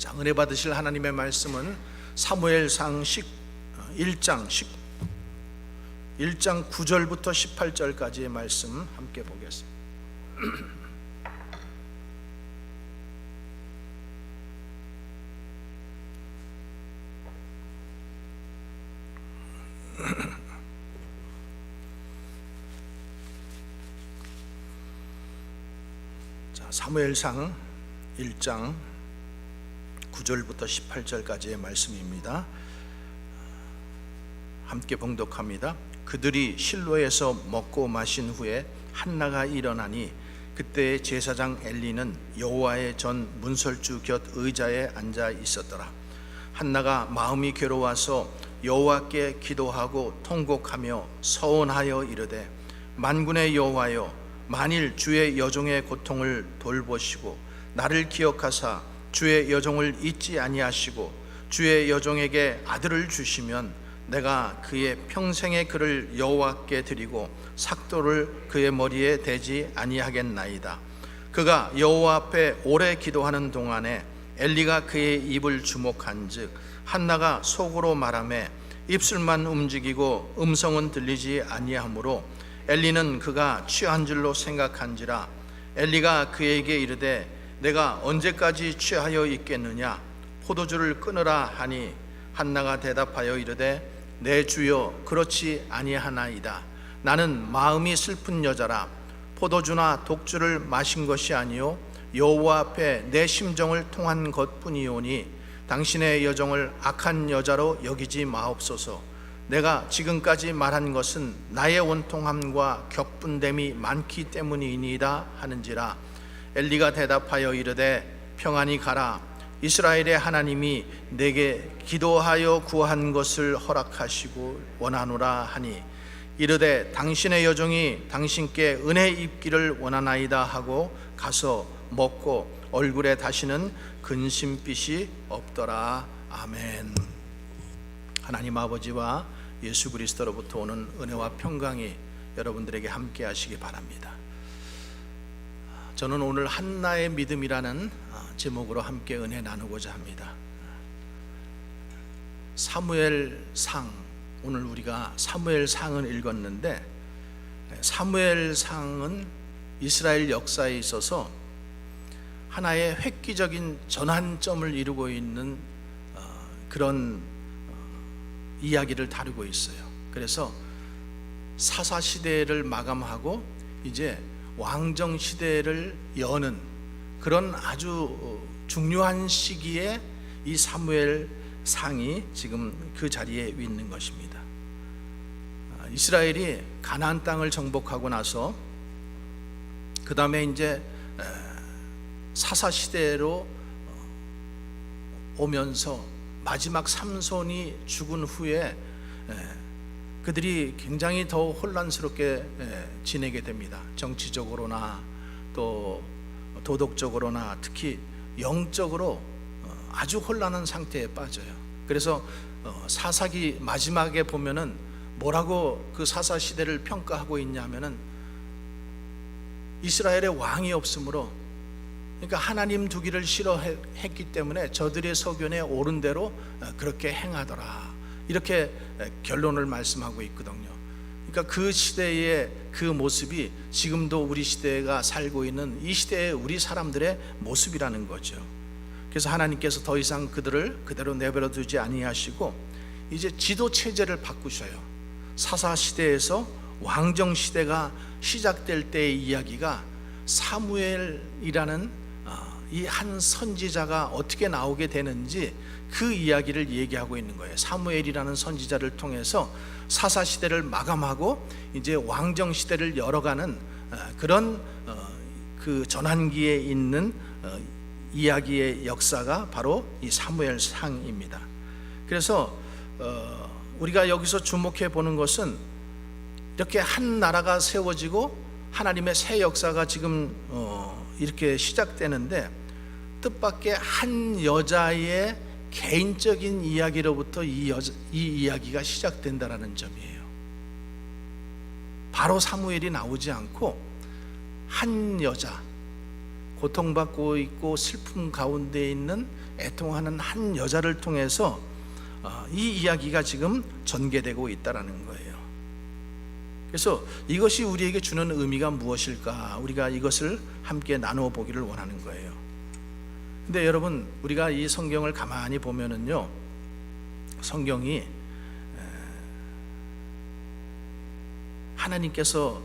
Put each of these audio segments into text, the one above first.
자, 은혜 받으실 하나님의 말씀은 사무엘상 1장 9절부터 18절까지의 말씀 함께 보겠습니다. 자, 사무엘상 1장 9절부터 18절까지의 말씀입니다. 함께 봉독합니다. 그들이 실로에서 먹고 마신 후에 한나가 일어나니 그때 제사장 엘리는 여호와의 전 문설주 곁 의자에 앉아 있었더라. 한나가 마음이 괴로워서 여호와께 기도하고 통곡하며 서원하여 이르되, 만군의 여호와여, 만일 주의 여종의 고통을 돌보시고 나를 기억하사 주의 여종을 잊지 아니하시고 주의 여종에게 아들을 주시면 내가 그의 평생의 그를 여호와께 드리고 삭도를 그의 머리에 대지 아니하겠나이다. 그가 여호와 앞에 오래 기도하는 동안에 엘리가 그의 입을 주목한즉 한나가 속으로 말하매 입술만 움직이고 음성은 들리지 아니하므로 엘리는 그가 취한 줄로 생각한지라. 엘리가 그에게 이르되, 내가 언제까지 취하여 있겠느냐? 포도주를 끊으라 하니 한나가 대답하여 이르되, 내 주여, 그렇지 아니하나이다. 나는 마음이 슬픈 여자라. 포도주나 독주를 마신 것이 아니요 여호와 앞에 내 심정을 통한 것뿐이오니 당신의 여종을 악한 여자로 여기지 마옵소서. 내가 지금까지 말한 것은 나의 원통함과 격분됨이 많기 때문이니이다 하는지라. 엘리가 대답하여 이르되, 평안히 가라. 이스라엘의 하나님이 내게 기도하여 구한 것을 허락하시고 원하노라 하니 이르되, 당신의 여종이 당신께 은혜 입기를 원하나이다 하고 가서 먹고 얼굴에 다시는 근심빛이 없더라. 아멘. 하나님 아버지와 예수 그리스도로부터 오는 은혜와 평강이 여러분들에게 함께 하시기 바랍니다. 저는 오늘 한나의 믿음이라는 제목으로 함께 은혜 나누고자 합니다. 사무엘상, 오늘 우리가 사무엘상을 읽었는데, 사무엘상은 이스라엘 역사에 있어서 하나의 획기적인 전환점을 이루고 있는 그런 이야기를 다루고 있어요. 그래서 사사시대를 마감하고 이제 왕정시대를 여는 그런 아주 중요한 시기에 이 사무엘상이 지금 그 자리에 있는 것입니다. 이스라엘이 가나안 땅을 정복하고 나서 그 다음에 이제 사사시대로 오면서 마지막 삼손이 죽은 후에 그들이 굉장히 더 혼란스럽게 지내게 됩니다. 정치적으로나 또 도덕적으로나 특히 영적으로 아주 혼란한 상태에 빠져요. 그래서 사사기 마지막에 보면은 뭐라고 그 사사 시대를 평가하고 있냐면은 이스라엘의 왕이 없으므로, 그러니까 하나님 두기를 싫어했기 때문에 저들의 소견에 옳은 대로 그렇게 행하더라, 이렇게 결론을 말씀하고 있거든요. 그러니까 그 시대의 그 모습이 지금도 우리 시대가 살고 있는 이 시대의 우리 사람들의 모습이라는 거죠. 그래서 하나님께서 더 이상 그들을 그대로 내버려 두지 아니하시고 이제 지도 체제를 바꾸셔요. 사사 시대에서 왕정 시대가 시작될 때의 이야기가 사무엘이라는 이 한 선지자가 어떻게 나오게 되는지 그 이야기를 얘기하고 있는 거예요. 사무엘이라는 선지자를 통해서 사사 시대를 마감하고 이제 왕정 시대를 열어가는 그런 그 전환기에 있는 이야기의 역사가 바로 이 사무엘상입니다. 그래서 우리가 여기서 주목해 보는 것은 이렇게 한 나라가 세워지고 하나님의 새 역사가 지금 이렇게 시작되는데, 뜻밖의 한 여자의 개인적인 이야기로부터 이 이야기가 시작된다라는 점이에요. 바로 사무엘이 나오지 않고 한 여자, 고통받고 있고 슬픔 가운데 있는 애통하는 한 여자를 통해서 이 이야기가 지금 전개되고 있다는 거예요. 그래서 이것이 우리에게 주는 의미가 무엇일까? 우리가 이것을 함께 나누어 보기를 원하는 거예요. 근데 여러분, 우리가 이 성경을 가만히 보면은요, 성경이 하나님께서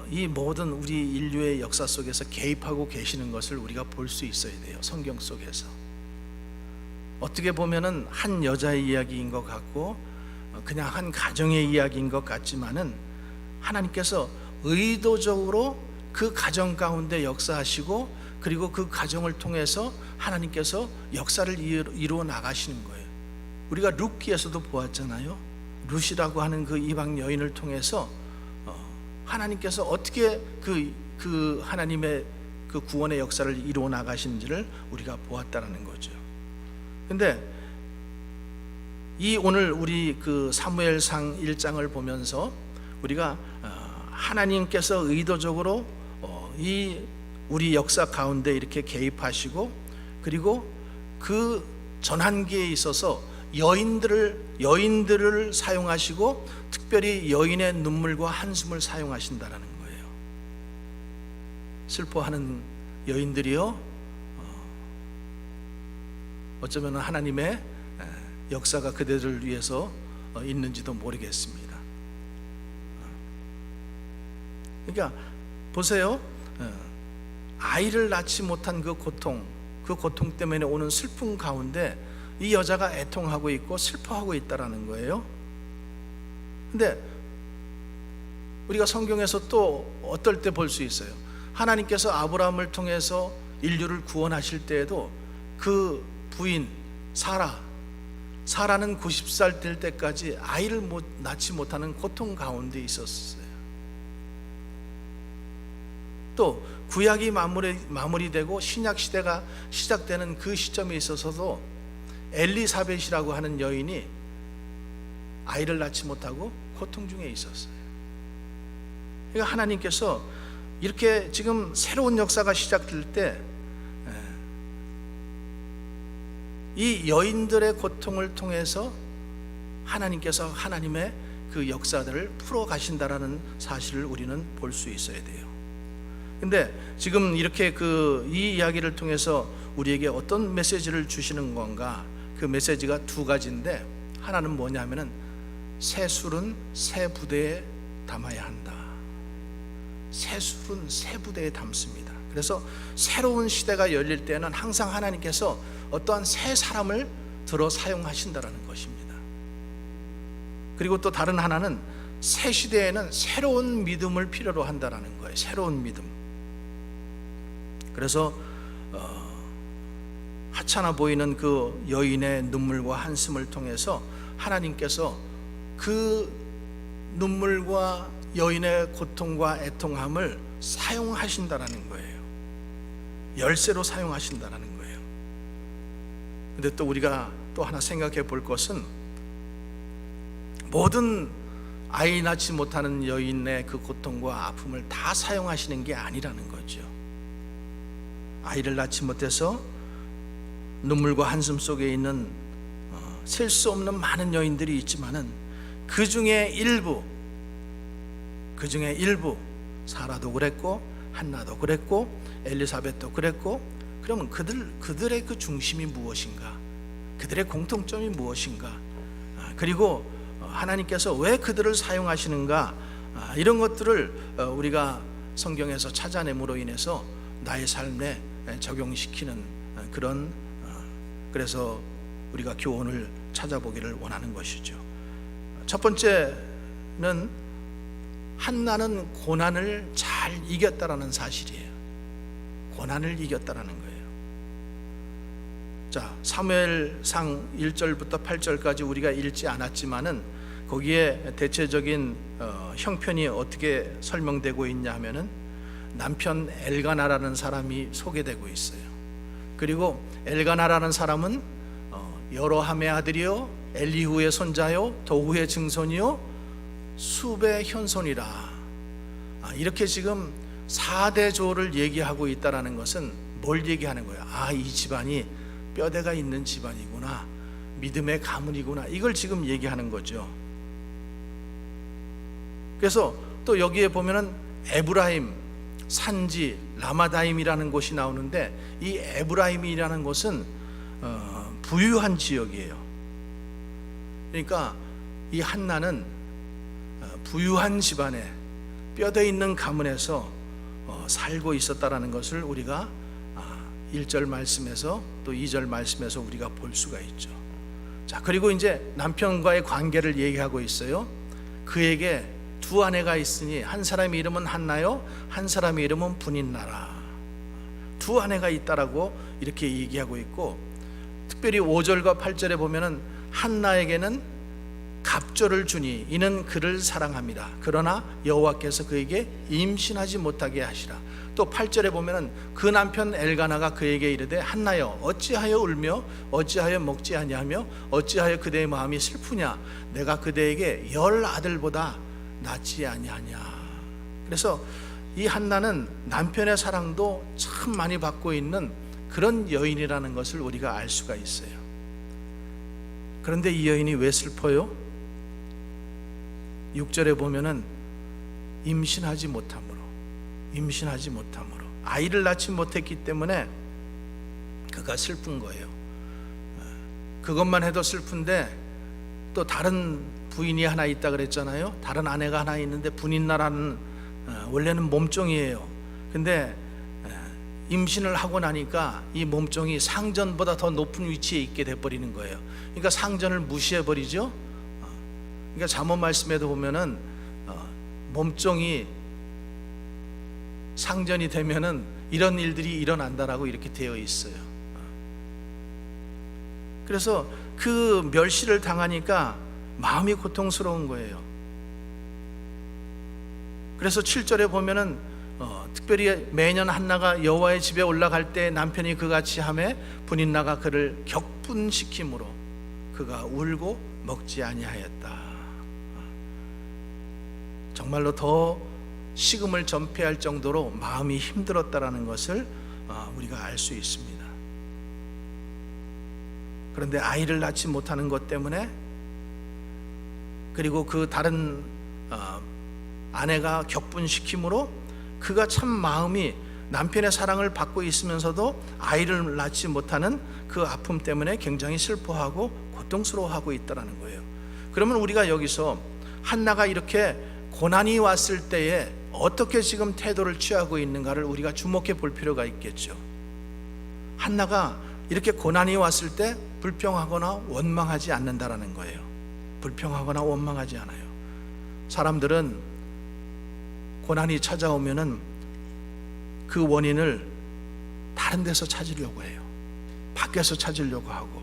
이 모든 우리 인류의 역사 속에서 개입하고 계시는 것을 우리가 볼 수 있어야 돼요. 성경 속에서 어떻게 보면은 한 여자의 이야기인 것 같고 그냥 한 가정의 이야기인 것 같지만은 하나님께서 의도적으로 그 가정 가운데 역사하시고 그리고 그 가정을 통해서 하나님께서 역사를 이루어 나가시는 거예요. 우리가 룻기에서도 보았잖아요. 룻이라고 하는 그 이방 여인을 통해서 하나님께서 어떻게 그 하나님의 그 구원의 역사를 이루어 나가신지를 우리가 보았다는 거죠. 근데 이 오늘 우리 그 사무엘상 1장을 보면서 우리가 하나님께서 의도적으로 이 우리 역사 가운데 이렇게 개입하시고 그리고 그 전환기에 있어서 여인들을 사용하시고 특별히 여인의 눈물과 한숨을 사용하신다라는 거예요. 슬퍼하는 여인들이요, 어쩌면 하나님의 역사가 그들을 위해서 있는지도 모르겠습니다. 그러니까 보세요, 아이를 낳지 못한 그 고통 때문에 오는 슬픔 가운데 이 여자가 애통하고 있고 슬퍼하고 있다라는 거예요. 근데 우리가 성경에서 또 어떨 때 볼 수 있어요. 하나님께서 아브라함을 통해서 인류를 구원하실 때에도 그 부인 사라는 90살 될 때까지 아이를 낳지 못하는 고통 가운데 있었어요. 또 구약이 마무리되고 신약 시대가 시작되는 그 시점에 있어서도 엘리사벳이라고 하는 여인이 아이를 낳지 못하고 고통 중에 있었어요. 그러니까 하나님께서 이렇게 지금 새로운 역사가 시작될 때 이 여인들의 고통을 통해서 하나님께서 하나님의 그 역사들을 풀어 가신다라는 사실을 우리는 볼 수 있어야 돼요. 근데 지금 이렇게 이 이야기를 통해서 우리에게 어떤 메시지를 주시는 건가? 그 메시지가 두 가지인데, 하나는 뭐냐면은 새 술은 새 부대에 담아야 한다. 새 술은 새 부대에 담습니다. 그래서 새로운 시대가 열릴 때는 항상 하나님께서 어떠한 새 사람을 들어 사용하신다라는 것입니다. 그리고 또 다른 하나는 새 시대에는 새로운 믿음을 필요로 한다라는 거예요. 새로운 믿음. 그래서 하찮아 보이는 그 여인의 눈물과 한숨을 통해서 하나님께서 그 눈물과 여인의 고통과 애통함을 사용하신다라는 거예요. 열쇠로 사용하신다라는 거예요. 근데 또 우리가 또 하나 생각해 볼 것은, 모든 아이 낳지 못하는 여인의 그 고통과 아픔을 다 사용하시는 게 아니라는 거죠. 아이를 낳지 못해서 눈물과 한숨 속에 있는 셀 수 없는 많은 여인들이 있지만은 그 중에 일부 사라도 그랬고 한나도 그랬고 엘리사벳도 그랬고, 그러면 그들의 그 중심이 무엇인가? 그들의 공통점이 무엇인가? 그리고 하나님께서 왜 그들을 사용하시는가? 이런 것들을 우리가 성경에서 찾아냄으로 인해서 나의 삶에 적용시키는 그런, 그래서 우리가 교훈을 찾아보기를 원하는 것이죠. 첫 번째는 한나는 고난을 잘 이겼다라는 사실이에요. 고난을 이겼다라는 거예요. 자, 사무엘상 1절부터 8절까지 우리가 읽지 않았지만은 거기에 대체적인 형편이 어떻게 설명되고 있냐 하면은 남편 엘가나라는 사람이 소개되고 있어요. 그리고 엘가나라는 사람은 여로함의 아들이요 엘리후의 손자요 도후의 증손이요 숲의 현손이라. 이렇게 지금 4대 조를 얘기하고 있다는 것은 뭘 얘기하는 거예요? 아, 이 집안이 뼈대가 있는 집안이구나, 믿음의 가문이구나, 이걸 지금 얘기하는 거죠. 그래서 또 여기에 보면은 에브라임, 산지, 라마다임이라는 곳이 나오는데, 이 에브라임이라는 곳은 부유한 지역이에요. 그러니까 이 한나는 부유한 집안에 뼈대 있는 가문에서 살고 있었다라는 것을 우리가 1절 말씀에서 또 2절 말씀에서 우리가 볼 수가 있죠. 자, 그리고 이제 남편과의 관계를 얘기하고 있어요. 그에게 두 아내가 있으니 한 사람의 이름은 한나요, 한 사람의 이름은 분인나라. 두 아내가 있다라고 이렇게 얘기하고 있고, 특별히 5절과 8절에 보면은 한나에게는 갑조를 주니 이는 그를 사랑합니다. 그러나 여호와께서 그에게 임신하지 못하게 하시라. 또 8절에 보면은 그 남편 엘가나가 그에게 이르되 한나여 어찌하여 울며 어찌하여 먹지 아니하며 어찌하여 그대의 마음이 슬프냐, 내가 그대에게 10 아들보다 낫지 아니하냐. 그래서 이 한나는 남편의 사랑도 참 많이 받고 있는 그런 여인이라는 것을 우리가 알 수가 있어요. 그런데 이 여인이 왜 슬퍼요? 6절에 보면은 임신하지 못함으로 아이를 낳지 못했기 때문에 그가 슬픈 거예요. 그것만 해도 슬픈데 또 다른 부인이 하나 있다 그랬잖아요. 다른 아내가 하나 있는데 분인나라는 원래는 몸종이에요. 근데 임신을 하고 나니까 이 몸종이 상전보다 더 높은 위치에 있게 돼버리는 거예요. 그러니까 상전을 무시해버리죠. 그러니까 잠언 말씀에도 보면은 몸종이 상전이 되면은 이런 일들이 일어난다라고 이렇게 되어 있어요. 그래서 그 멸시를 당하니까 마음이 고통스러운 거예요. 그래서 7절에 보면은 특별히 매년 한나가 여호와의 집에 올라갈 때 남편이 그같이 하매 분인나가 그를 격분시킴으로 그가 울고 먹지 아니하였다. 정말로 더 식음을 전폐할 정도로 마음이 힘들었다라는 것을 우리가 알 수 있습니다. 그런데 아이를 낳지 못하는 것 때문에, 그리고 그 다른 아내가 격분시킴으로 그가 참 마음이 남편의 사랑을 받고 있으면서도 아이를 낳지 못하는 그 아픔 때문에 굉장히 슬퍼하고 고통스러워하고 있다는 거예요. 그러면 우리가 여기서 한나가 이렇게 고난이 왔을 때에 어떻게 지금 태도를 취하고 있는가를 우리가 주목해 볼 필요가 있겠죠. 한나가 이렇게 고난이 왔을 때 불평하거나 원망하지 않는다라는 거예요. 불평하거나 원망하지 않아요. 사람들은 고난이 찾아오면은 그 원인을 다른 데서 찾으려고 해요. 밖에서 찾으려고 하고,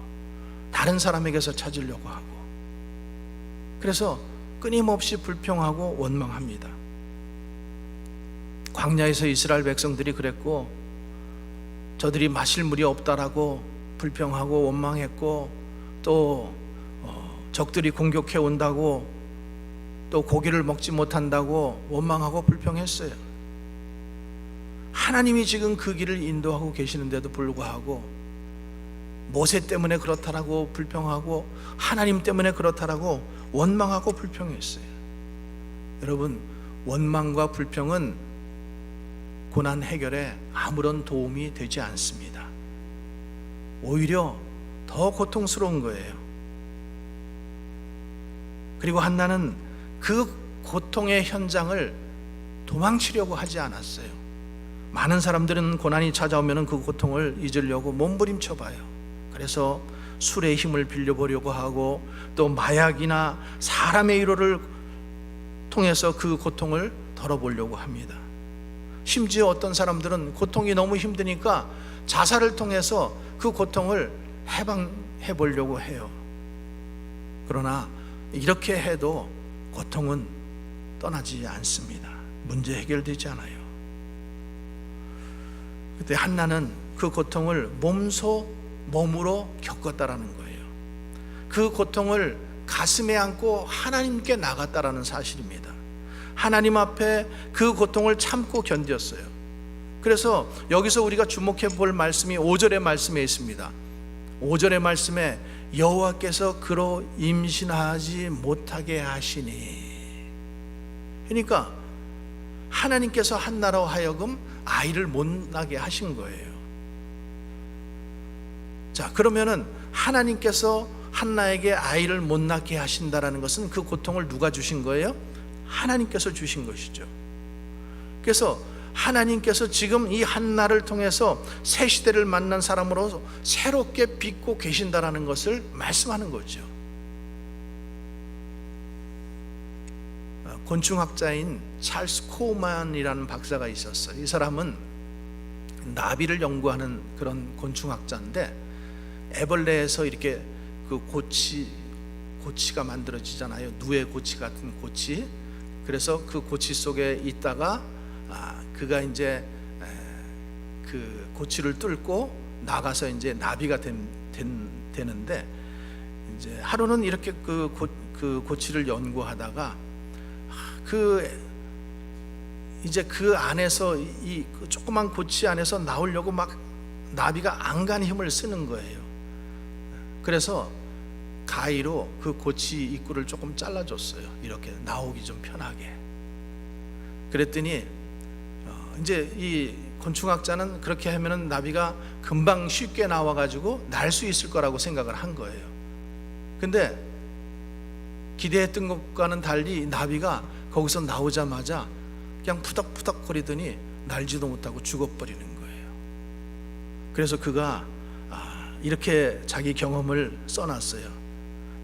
다른 사람에게서 찾으려고 하고, 그래서 끊임없이 불평하고 원망합니다. 광야에서 이스라엘 백성들이 그랬고, 저들이 마실 물이 없다라고 불평하고 원망했고, 또 적들이 공격해 온다고, 또 고기를 먹지 못한다고 원망하고 불평했어요. 하나님이 지금 그 길을 인도하고 계시는데도 불구하고 모세 때문에 그렇다라고 불평하고 하나님 때문에 그렇다라고 원망하고 불평했어요. 여러분, 원망과 불평은 고난 해결에 아무런 도움이 되지 않습니다. 오히려 더 고통스러운 거예요. 그리고 한나는 그 고통의 현장을 도망치려고 하지 않았어요. 많은 사람들은 고난이 찾아오면 그 고통을 잊으려고 몸부림쳐 봐요. 그래서 술의 힘을 빌려보려고 하고, 또 마약이나 사람의 위로를 통해서 그 고통을 덜어보려고 합니다. 심지어 어떤 사람들은 고통이 너무 힘드니까 자살을 통해서 그 고통을 해방해 보려고 해요. 그러나 이렇게 해도 고통은 떠나지 않습니다. 문제 해결되지 않아요. 그때 한나는 그 고통을 몸으로 겪었다라는 거예요. 그 고통을 가슴에 안고 하나님께 나갔다라는 사실입니다. 하나님 앞에 그 고통을 참고 견뎠어요. 그래서 여기서 우리가 주목해 볼 말씀이 5절의 말씀에 있습니다. 5절의 말씀에 여호와께서 그로 임신하지 못하게 하시니, 그러니까 하나님께서 한나로 하여금 아이를 못 나게 하신 거예요. 자, 그러면은 하나님께서 한나에게 아이를 못 낳게 하신다라는 것은 그 고통을 누가 주신 거예요? 하나님께서 주신 것이죠. 그래서 하나님께서 지금 이 한나를 통해서 새 시대를 만난 사람으로 새롭게 빚고 계신다라는 것을 말씀하는 거죠. 곤충학자인 찰스 코우만이라는 박사가 있었어요. 이 사람은 나비를 연구하는 그런 곤충학자인데, 애벌레에서 이렇게 그 고치가 만들어지잖아요. 누에 고치 같은 고치. 그래서 그 고치 속에 있다가 그가 이제 그 고치를 뚫고 나가서 이제 나비가 되는데, 이제 하루는 이렇게 그 고치를 연구하다가 이제 그 안에서 그 조그만 고치 안에서 나오려고 막 나비가 안간히 힘을 쓰는 거예요. 그래서 가위로 그 고치 입구를 조금 잘라줬어요. 이렇게 나오기 좀 편하게. 그랬더니 이제 이 곤충학자는 그렇게 하면은 나비가 금방 쉽게 나와가지고 날 수 있을 거라고 생각을 한 거예요. 근데 기대했던 것과는 달리 나비가 거기서 나오자마자 그냥 푸덕푸덕 거리더니 날지도 못하고 죽어버리는 거예요. 그래서 그가 이렇게 자기 경험을 써놨어요.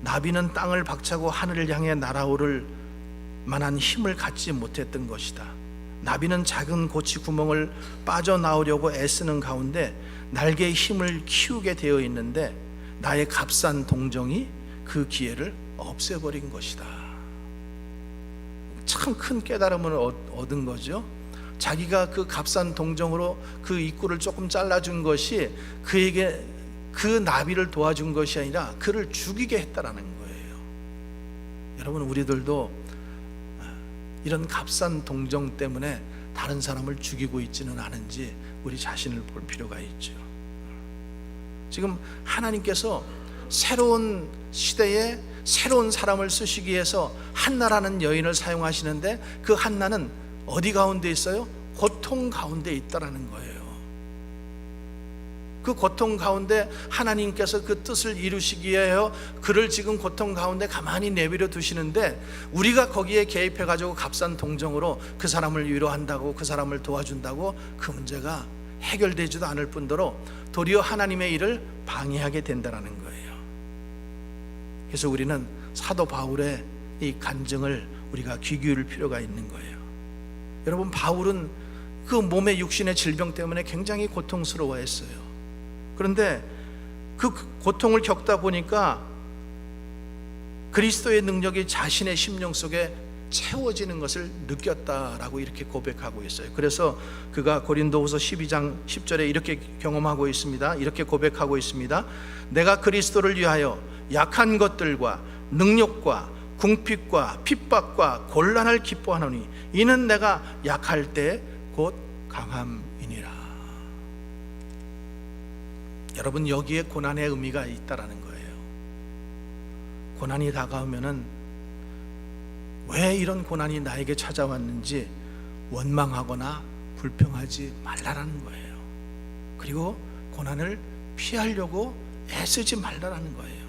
나비는 땅을 박차고 하늘을 향해 날아오를 만한 힘을 갖지 못했던 것이다. 나비는 작은 고치 구멍을 빠져나오려고 애쓰는 가운데 날개의 힘을 키우게 되어 있는데 나의 값싼 동정이 그 기회를 없애버린 것이다. 참 큰 깨달음을 얻은 거죠. 자기가 그 값싼 동정으로 그 입구를 조금 잘라준 것이 그에게 그 나비를 도와준 것이 아니라 그를 죽이게 했다라는 거예요. 여러분, 우리들도 이런 값싼 동정 때문에 다른 사람을 죽이고 있지는 않은지 우리 자신을 볼 필요가 있죠. 지금 하나님께서 새로운 시대에 새로운 사람을 쓰시기 위해서 한나라는 여인을 사용하시는데, 그 한나는 어디 가운데 있어요? 고통 가운데 있다라는 거예요. 그 고통 가운데 하나님께서 그 뜻을 이루시기 위하여 그를 지금 고통 가운데 가만히 내버려 두시는데, 우리가 거기에 개입해 가지고 값싼 동정으로 그 사람을 위로한다고, 그 사람을 도와준다고 그 문제가 해결되지도 않을 뿐더러 도리어 하나님의 일을 방해하게 된다는 거예요. 그래서 우리는 사도 바울의 이 간증을 우리가 귀 기울일 필요가 있는 거예요. 여러분, 바울은 그 몸의 육신의 질병 때문에 굉장히 고통스러워했어요. 그런데 그 고통을 겪다 보니까 그리스도의 능력이 자신의 심령 속에 채워지는 것을 느꼈다라고 이렇게 고백하고 있어요. 그래서 그가 고린도후서 12장 10절에 이렇게 경험하고 있습니다. 이렇게 고백하고 있습니다. 내가 그리스도를 위하여 약한 것들과 능력과 궁핍과 핍박과 곤란을 기뻐하노니 이는 내가 약할 때 곧 강함이니라. 여러분, 여기에 고난의 의미가 있다라는 거예요. 고난이 다가오면은 왜 이런 고난이 나에게 찾아왔는지 원망하거나 불평하지 말라라는 거예요. 그리고 고난을 피하려고 애쓰지 말라라는 거예요.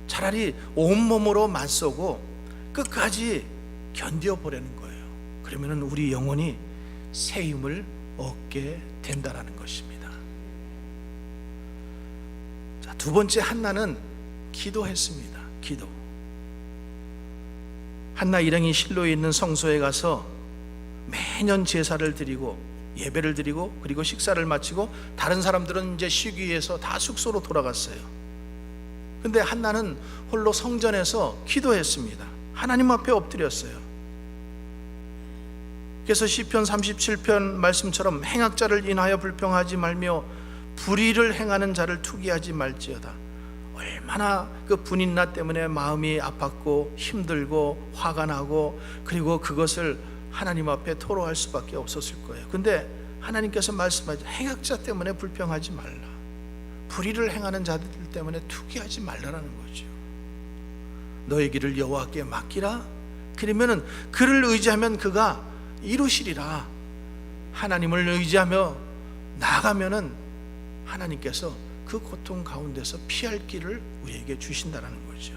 차라리 온몸으로 맞서고 끝까지 견뎌보려는 거예요. 그러면 우리 영혼이 새 힘을 얻게 된다라는 것입니다. 자, 두 번째, 한나는 기도했습니다. 기도. 한나 일행이 실로에 있는 성소에 가서 매년 제사를 드리고 예배를 드리고 그리고 식사를 마치고 다른 사람들은 이제 쉬기 위해서 다 숙소로 돌아갔어요. 근데 한나는 홀로 성전에서 기도했습니다. 하나님 앞에 엎드렸어요. 그래서 시편 37편 말씀처럼 행악자를 인하여 불평하지 말며 불의를 행하는 자를 투기하지 말지어다. 얼마나 그 분인나 때문에 마음이 아팠고 힘들고 화가 나고 그리고 그것을 하나님 앞에 토로할 수밖에 없었을 거예요. 근데 하나님께서 말씀하지, 행악자 때문에 불평하지 말라, 불의를 행하는 자들 때문에 투기하지 말라라는 거죠. 너의 길을 여호와께 맡기라. 그러면은 그를 의지하면 그가 이루시리라. 하나님을 의지하며 나아가면은 하나님께서 그 고통 가운데서 피할 길을 우리에게 주신다라는 거죠.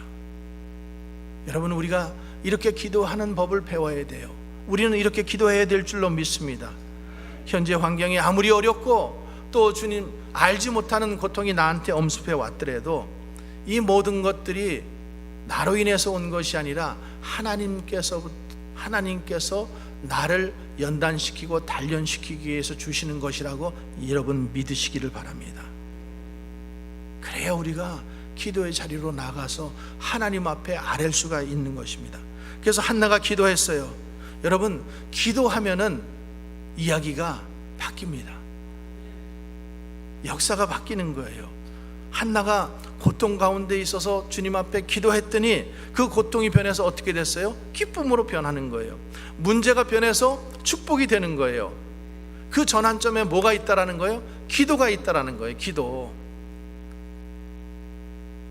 여러분, 우리가 이렇게 기도하는 법을 배워야 돼요. 우리는 이렇게 기도해야 될 줄로 믿습니다. 현재 환경이 아무리 어렵고 또 주님 알지 못하는 고통이 나한테 엄습해 왔더라도 이 모든 것들이 나로 인해서 온 것이 아니라 하나님께서 나를 연단시키고 단련시키기 위해서 주시는 것이라고 여러분 믿으시기를 바랍니다. 그래야 우리가 기도의 자리로 나가서 하나님 앞에 아랠 수가 있는 것입니다. 그래서 한나가 기도했어요. 여러분, 기도하면은 이야기가 바뀝니다. 역사가 바뀌는 거예요. 한나가 고통 가운데 있어서 주님 앞에 기도했더니 그 고통이 변해서 어떻게 됐어요? 기쁨으로 변하는 거예요. 문제가 변해서 축복이 되는 거예요. 그 전환점에 뭐가 있다라는 거예요? 기도가 있다라는 거예요. 기도.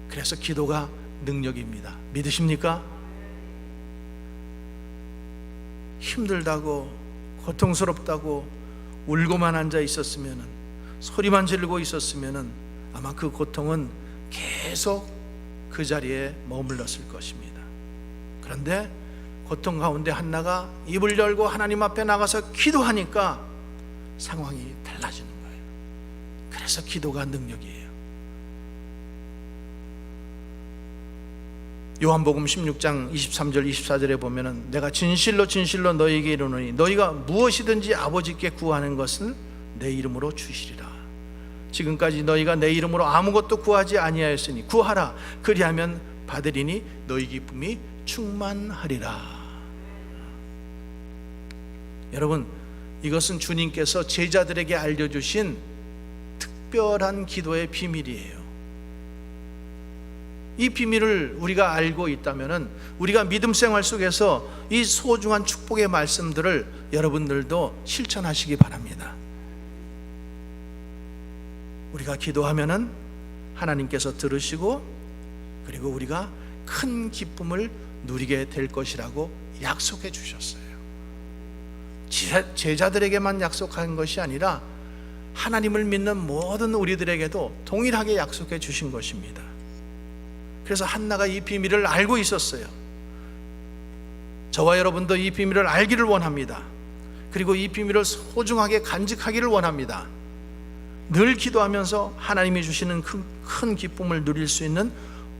그래서 기도가 능력입니다. 믿으십니까? 힘들다고 고통스럽다고 울고만 앉아 있었으면은, 소리만 지르고 있었으면은 아마 그 고통은 계속 그 자리에 머물렀을 것입니다. 그런데 고통 가운데 한나가 입을 열고 하나님 앞에 나가서 기도하니까 상황이 달라지는 거예요. 그래서 기도가 능력이에요. 요한복음 16장 23절 24절에 보면은 내가 진실로 진실로 너희에게 이르노니 너희가 무엇이든지 아버지께 구하는 것은 내 이름으로 주시리라. 지금까지 너희가 내 이름으로 아무것도 구하지 아니하였으니 구하라. 그리하면 받으리니 너희 기쁨이 충만하리라. 여러분, 이것은 주님께서 제자들에게 알려주신 특별한 기도의 비밀이에요. 이 비밀을 우리가 알고 있다면 우리가 믿음 생활 속에서 이 소중한 축복의 말씀들을 여러분들도 실천하시기 바랍니다. 우리가 기도하면 하나님께서 들으시고 그리고 우리가 큰 기쁨을 누리게 될 것이라고 약속해 주셨어요. 제자들에게만 약속한 것이 아니라 하나님을 믿는 모든 우리들에게도 동일하게 약속해 주신 것입니다. 그래서 한나가 이 비밀을 알고 있었어요. 저와 여러분도 이 비밀을 알기를 원합니다. 그리고 이 비밀을 소중하게 간직하기를 원합니다. 늘 기도하면서 하나님이 주시는 큰 기쁨을 누릴 수 있는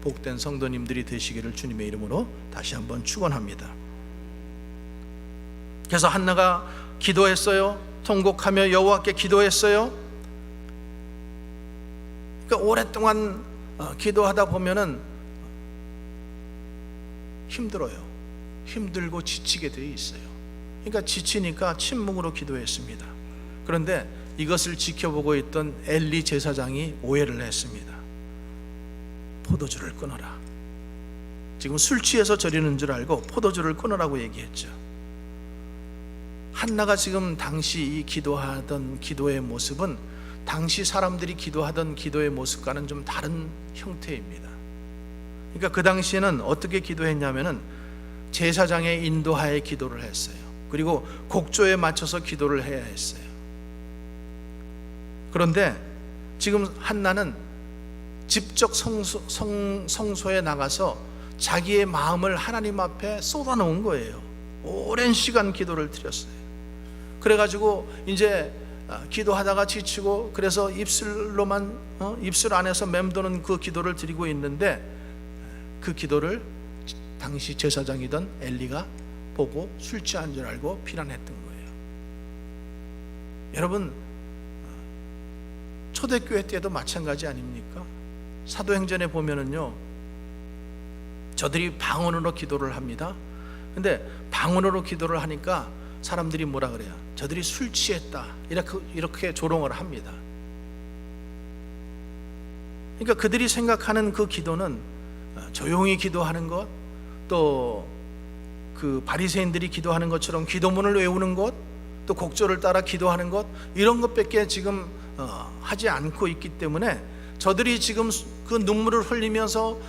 복된 성도님들이 되시기를 주님의 이름으로 다시 한번 축원합니다. 그래서 한나가 기도했어요. 통곡하며 여호와께 기도했어요. 그러니까 오랫동안 기도하다 보면은 힘들어요. 힘들고 지치게 되어 있어요. 그러니까 지치니까 침묵으로 기도했습니다. 그런데 이것을 지켜보고 있던 엘리 제사장이 오해를 했습니다. 포도주를 끊어라. 지금 술 취해서 저리는 줄 알고 포도주를 끊으라고 얘기했죠. 한나가 지금 당시 이 기도하던 기도의 모습은 당시 사람들이 기도하던 기도의 모습과는 좀 다른 형태입니다. 그러니까 그 당시에는 어떻게 기도했냐면은 제사장의 인도하에 기도를 했어요. 그리고 곡조에 맞춰서 기도를 해야 했어요. 그런데 지금 한나는 직접 성소에 나가서 자기의 마음을 하나님 앞에 쏟아놓은 거예요. 오랜 시간 기도를 드렸어요. 그래가지고 이제 기도하다가 지치고 그래서 입술 안에서 맴도는 그 기도를 드리고 있는데 그 기도를 당시 제사장이던 엘리가 보고 술 취한 줄 알고 비난했던 거예요. 여러분, 초대교회 때도 마찬가지 아닙니까? 사도행전에 보면은요, 저들이 방언으로 기도를 합니다. 근데 방언으로 기도를 하니까 사람들이 뭐라 그래요? 저들이 술 취했다, 이렇게 조롱을 합니다. 그러니까 그들이 생각하는 그 기도는 조용히 기도하는 것, 또 그 바리새인들이 기도하는 것처럼 기도문을 외우는 것, 또 곡절을 따라 기도하는 것, 이런 것밖에 지금 하지 않고 있기 때문에 저들이 지금 그 눈물을 흘리면서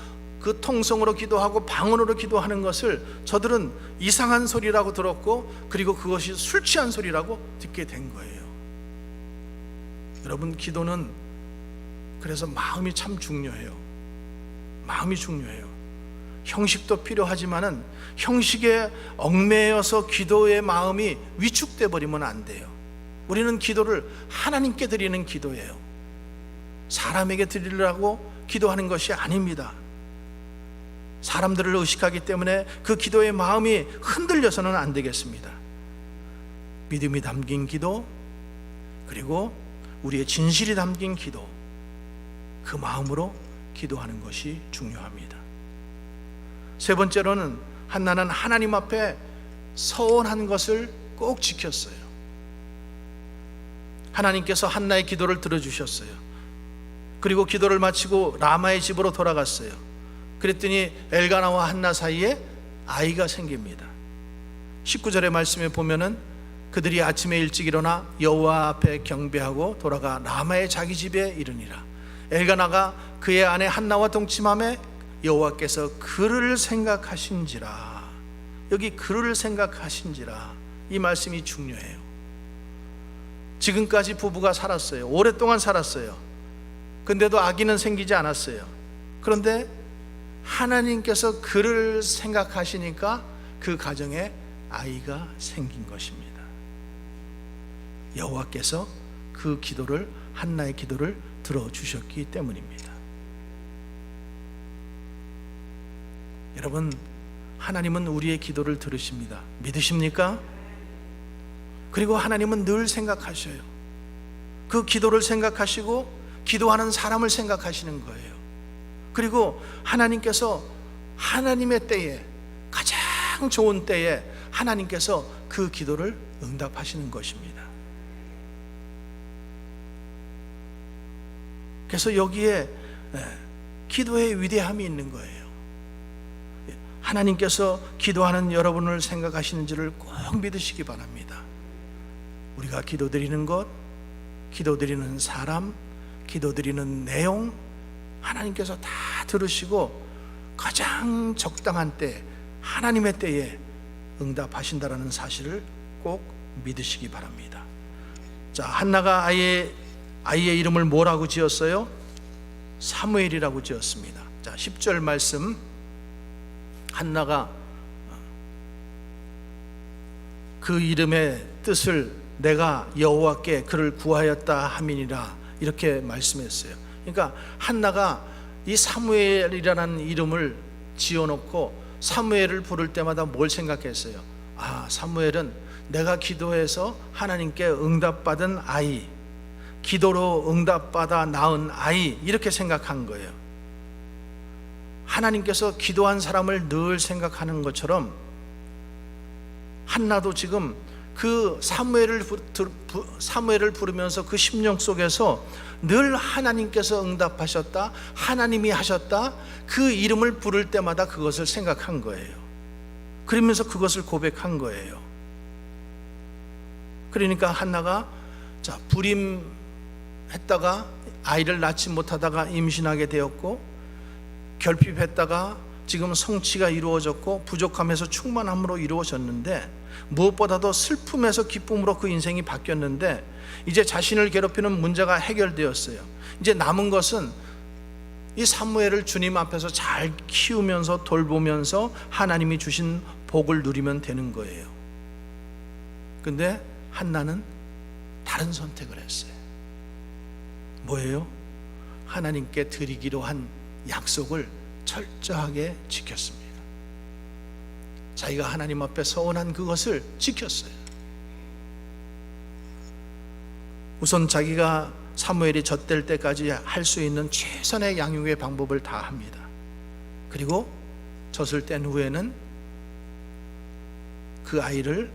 그 통성으로 기도하고 방언으로 기도하는 것을 저들은 이상한 소리라고 들었고, 그리고 그것이 술 취한 소리라고 듣게 된 거예요. 여러분, 기도는 그래서 마음이 참 중요해요. 마음이 중요해요. 형식도 필요하지만은 형식에 얽매여서 기도의 마음이 위축돼 버리면 안 돼요. 우리는 기도를 하나님께 드리는 기도예요. 사람에게 드리려고 기도하는 것이 아닙니다. 사람들을 의식하기 때문에 그 기도의 마음이 흔들려서는 안 되겠습니다. 믿음이 담긴 기도, 그리고 우리의 진실이 담긴 기도, 그 마음으로 기도하는 것이 중요합니다. 세 번째로는 한나는 하나님 앞에 서원한 것을 꼭 지켰어요. 하나님께서 한나의 기도를 들어주셨어요. 그리고 기도를 마치고 라마의 집으로 돌아갔어요. 그랬더니 엘가나와 한나 사이에 아이가 생깁니다. 19절의 말씀에 보면은 그들이 아침에 일찍 일어나 여호와 앞에 경배하고 돌아가 라마의 자기 집에 이르니라. 엘가나가 그의 아내 한나와 동침함에 여호와께서 그를 생각하신지라. 여기 그를 생각하신지라, 이 말씀이 중요해요. 지금까지 부부가 살았어요. 오랫동안 살았어요. 근데도 아기는 생기지 않았어요. 그런데 하나님께서 그를 생각하시니까 그 가정에 아이가 생긴 것입니다. 여호와께서 그 기도를, 한나의 기도를 들어주셨기 때문입니다. 여러분, 하나님은 우리의 기도를 들으십니다. 믿으십니까? 그리고 하나님은 늘 생각하셔요. 그 기도를 생각하시고 기도하는 사람을 생각하시는 거예요. 그리고 하나님께서 하나님의 때에, 가장 좋은 때에 하나님께서 그 기도를 응답하시는 것입니다. 그래서 여기에 기도의 위대함이 있는 거예요. 하나님께서 기도하는 여러분을 생각하시는지를 꼭 믿으시기 바랍니다. 우리가 기도드리는 것, 기도드리는 사람, 기도드리는 내용, 하나님께서 다 들으시고 가장 적당한 때, 하나님의 때에 응답하신다라는 사실을 꼭 믿으시기 바랍니다. 자, 한나가 아이의 이름을 뭐라고 지었어요? 사무엘이라고 지었습니다. 자, 10절 말씀, 한나가 그 이름의 뜻을 내가 여호와께 그를 구하였다 함이니라, 이렇게 말씀했어요. 그러니까 한나가 이 사무엘이라는 이름을 지어놓고 사무엘을 부를 때마다 뭘 생각했어요? 아, 사무엘은 내가 기도해서 하나님께 응답받은 아이, 기도로 응답받아 낳은 아이, 이렇게 생각한 거예요. 하나님께서 기도한 사람을 늘 생각하는 것처럼 한나도 지금 그 사무엘을 부르면서 그 심령 속에서 늘 하나님께서 응답하셨다, 하나님이 하셨다, 그 이름을 부를 때마다 그것을 생각한 거예요. 그러면서 그것을 고백한 거예요. 그러니까 한나가 불임했다가 아이를 낳지 못하다가 임신하게 되었고, 결핍했다가 지금 성취가 이루어졌고, 부족함에서 충만함으로 이루어졌는데, 무엇보다도 슬픔에서 기쁨으로 그 인생이 바뀌었는데, 이제 자신을 괴롭히는 문제가 해결되었어요. 이제 남은 것은 이 사무엘을 주님 앞에서 잘 키우면서 돌보면서 하나님이 주신 복을 누리면 되는 거예요. 근데 한나는 다른 선택을 했어요. 뭐예요? 하나님께 드리기로 한 약속을 철저하게 지켰습니다. 자기가 하나님 앞에 서원한 그것을 지켰어요. 우선 자기가 사무엘이 젖될 때까지 할 수 있는 최선의 양육의 방법을 다 합니다. 그리고 젖을 뗀 후에는 그 아이를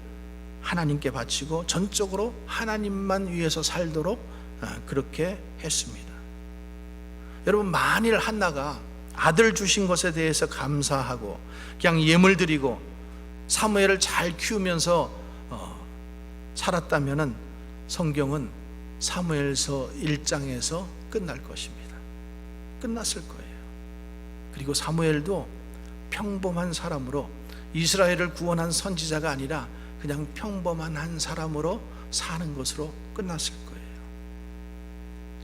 하나님께 바치고 전적으로 하나님만 위해서 살도록 그렇게 했습니다. 여러분, 만일 한나가 아들 주신 것에 대해서 감사하고 그냥 예물 드리고 사무엘을 잘 키우면서 살았다면은 성경은 사무엘서 1장에서 끝날 것입니다. 끝났을 거예요. 그리고 사무엘도 평범한 사람으로, 이스라엘을 구원한 선지자가 아니라 그냥 평범한 한 사람으로 사는 것으로 끝났을 거예요.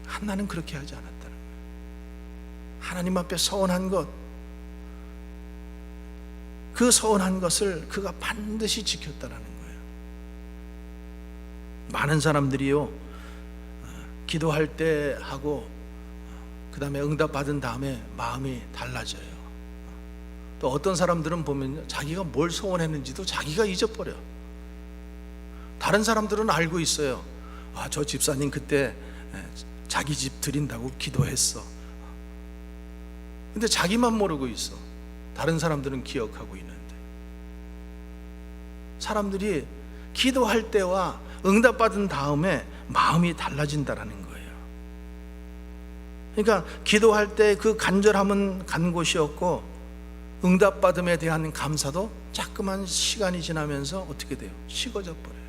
한나는 그렇게 하지 않았다는 거예요. 하나님 앞에 서원한 것, 그 서원한 것을 그가 반드시 지켰다라는 거예요. 많은 사람들이요, 기도할 때 하고 그 다음에 응답 받은 다음에 마음이 달라져요. 또 어떤 사람들은 보면 자기가 뭘 소원했는지도 자기가 잊어버려. 다른 사람들은 알고 있어요. 저 집사님 그때 자기 집 드린다고 기도했어. 근데 자기만 모르고 있어. 다른 사람들은 기억하고 있는데. 사람들이 기도할 때와 응답 받은 다음에 마음이 달라진다라는 거예요. 그러니까 기도할 때 그 간절함은 간 곳이었고, 응답 받음에 대한 감사도 자꾸만 시간이 지나면서 어떻게 돼요? 식어져 버려요.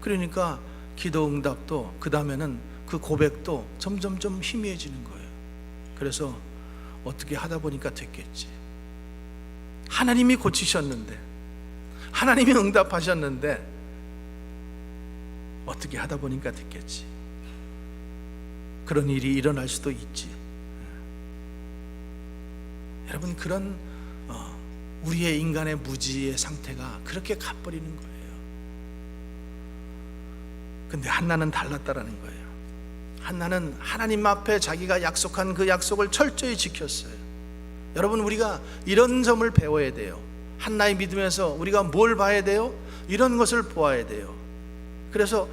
그러니까 기도 응답도, 그 다음에는 그 고백도 점점점 희미해지는 거예요. 그래서 어떻게 하다 보니까 됐겠지. 하나님이 고치셨는데, 하나님이 응답하셨는데 어떻게 하다 보니까 됐겠지. 그런 일이 일어날 수도 있지. 여러분, 그런 우리의 인간의 무지의 상태가 그렇게 가버리는 거예요. 근데 한나는 달랐다라는 거예요. 한나는 하나님 앞에 자기가 약속한 그 약속을 철저히 지켰어요. 여러분, 우리가 이런 점을 배워야 돼요. 한나의 믿음에서 우리가 뭘 봐야 돼요? 이런 것을 보아야 돼요. 그래서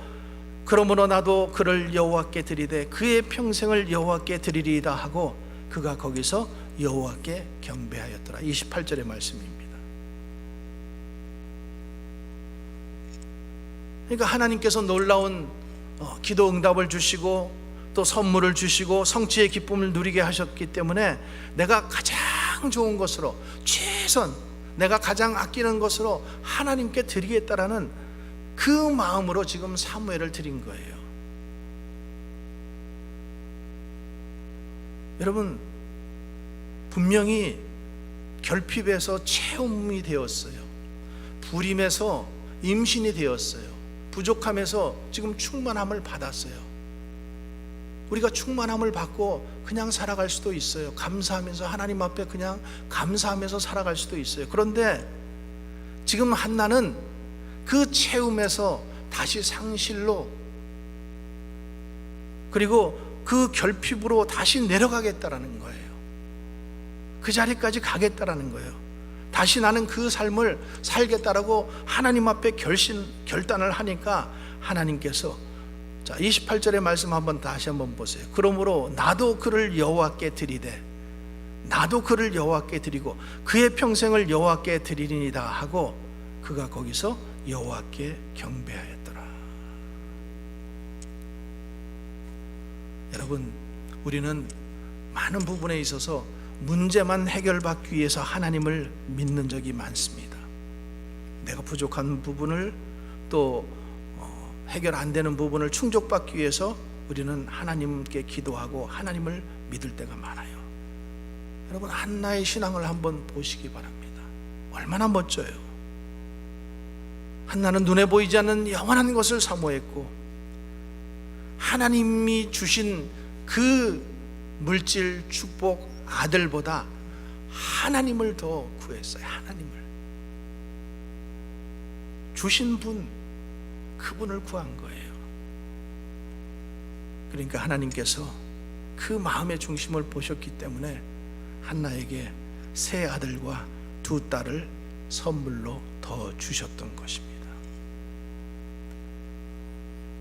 그러므로 나도 그를 여호와께 드리되 그의 평생을 여호와께 드리리이다 하고 그가 거기서 여호와께 경배하였더라. 28절의 말씀입니다. 그러니까 하나님께서 놀라운 기도 응답을 주시고 또 선물을 주시고 성취의 기쁨을 누리게 하셨기 때문에 내가 가장 좋은 것으로, 최선, 내가 가장 아끼는 것으로 하나님께 드리겠다라는 그 마음으로 지금 사무엘을 드린 거예요. 여러분, 분명히 결핍에서 체험이 되었어요. 불임에서 임신이 되었어요. 부족함에서 지금 충만함을 받았어요. 우리가 충만함을 받고 그냥 살아갈 수도 있어요. 감사하면서 하나님 앞에 그냥 감사하면서 살아갈 수도 있어요. 그런데 지금 한나는 그 채움에서 다시 상실로, 그리고 그 결핍으로 다시 내려가겠다라는 거예요. 그 자리까지 가겠다라는 거예요. 다시 나는 그 삶을 살겠다라고 하나님 앞에 결단을 하니까 하나님께서, 자, 28절의 말씀 한번 다시 한번 보세요. 그러므로 나도 그를 여호와께 드리되, 나도 그를 여호와께 드리고 그의 평생을 여호와께 드리리이다 하고 그가 거기서 여호와께 경배하였더라. 여러분, 우리는 많은 부분에 있어서 문제만 해결받기 위해서 하나님을 믿는 적이 많습니다. 내가 부족한 부분을 또 해결 안 되는 부분을 충족받기 위해서 우리는 하나님께 기도하고 하나님을 믿을 때가 많아요. 여러분, 한나의 신앙을 한번 보시기 바랍니다. 얼마나 멋져요. 한나는 눈에 보이지 않는 영원한 것을 사모했고, 하나님이 주신 그 물질 축복 아들보다 하나님을 더 구했어요. 하나님을 주신 분, 그분을 구한 거예요. 그러니까 하나님께서 그 마음의 중심을 보셨기 때문에 한나에게 세 아들과 두 딸을 선물로 더 주셨던 것입니다.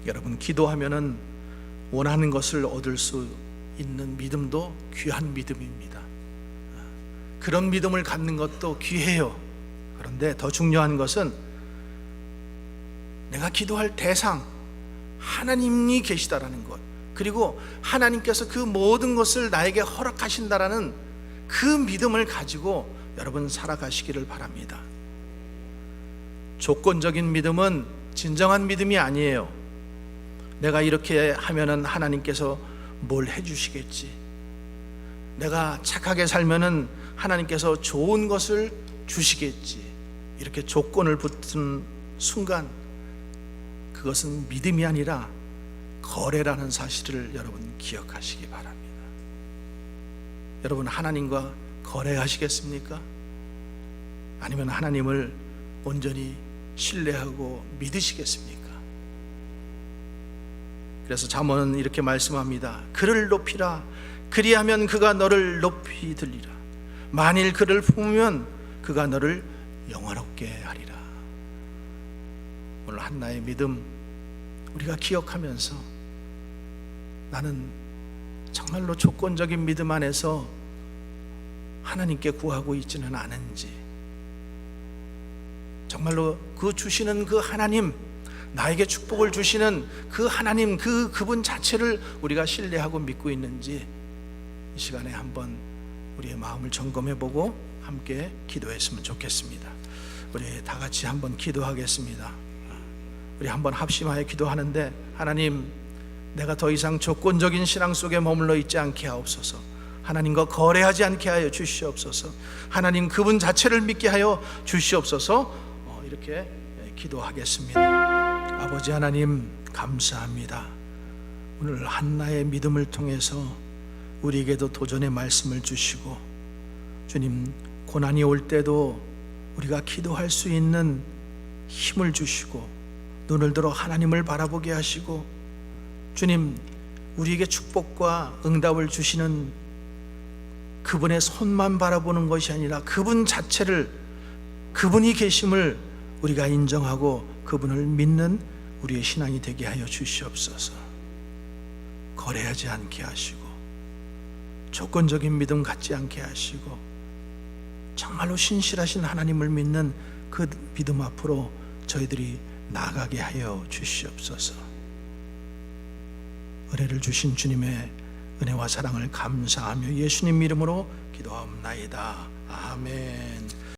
여러분, 기도하면은 원하는 것을 얻을 수 있는 믿음도 귀한 믿음입니다. 그런 믿음을 갖는 것도 귀해요. 그런데 더 중요한 것은 내가 기도할 대상, 하나님이 계시다라는 것, 그리고 하나님께서 그 모든 것을 나에게 허락하신다라는 그 믿음을 가지고 여러분 살아가시기를 바랍니다. 조건적인 믿음은 진정한 믿음이 아니에요. 내가 이렇게 하면은 하나님께서 뭘 해주시겠지, 내가 착하게 살면은 하나님께서 좋은 것을 주시겠지, 이렇게 조건을 붙은 순간 그것은 믿음이 아니라 거래라는 사실을 여러분 기억하시기 바랍니다. 여러분 하나님과 거래하시겠습니까? 아니면 하나님을 온전히 신뢰하고 믿으시겠습니까? 그래서 잠언은 이렇게 말씀합니다. 그를 높이라. 그리하면 그가 너를 높이 들리라. 만일 그를 품으면 그가 너를 영화롭게 하리라. 오늘 한나의 믿음 우리가 기억하면서 나는 정말로 조건적인 믿음 안에서 하나님께 구하고 있지는 않은지, 정말로 그 주시는 그 하나님, 나에게 축복을 주시는 그 하나님, 그분 자체를 우리가 신뢰하고 믿고 있는지 이 시간에 한번 우리의 마음을 점검해보고 함께 기도했으면 좋겠습니다. 우리 다 같이 한번 기도하겠습니다. 우리 한번 합심하여 기도하는데, 하나님, 내가 더 이상 조건적인 신앙 속에 머물러 있지 않게 하옵소서. 하나님과 거래하지 않게 하여 주시옵소서. 하나님 그분 자체를 믿게 하여 주시옵소서. 이렇게 기도하겠습니다. 아버지 하나님, 감사합니다. 오늘 한나의 믿음을 통해서 우리에게도 도전의 말씀을 주시고, 주님, 고난이 올 때도 우리가 기도할 수 있는 힘을 주시고, 눈을 들어 하나님을 바라보게 하시고, 주님, 우리에게 축복과 응답을 주시는 그분의 손만 바라보는 것이 아니라 그분 자체를, 그분이 계심을 우리가 인정하고 그분을 믿는 우리의 신앙이 되게 하여 주시옵소서. 거래하지 않게 하시고, 조건적인 믿음 갖지 않게 하시고, 정말로 신실하신 하나님을 믿는 그 믿음 앞으로 저희들이 나아가게 하여 주시옵소서. 은혜를 주신 주님의 은혜와 사랑을 감사하며 예수님 이름으로 기도하옵나이다. 아멘.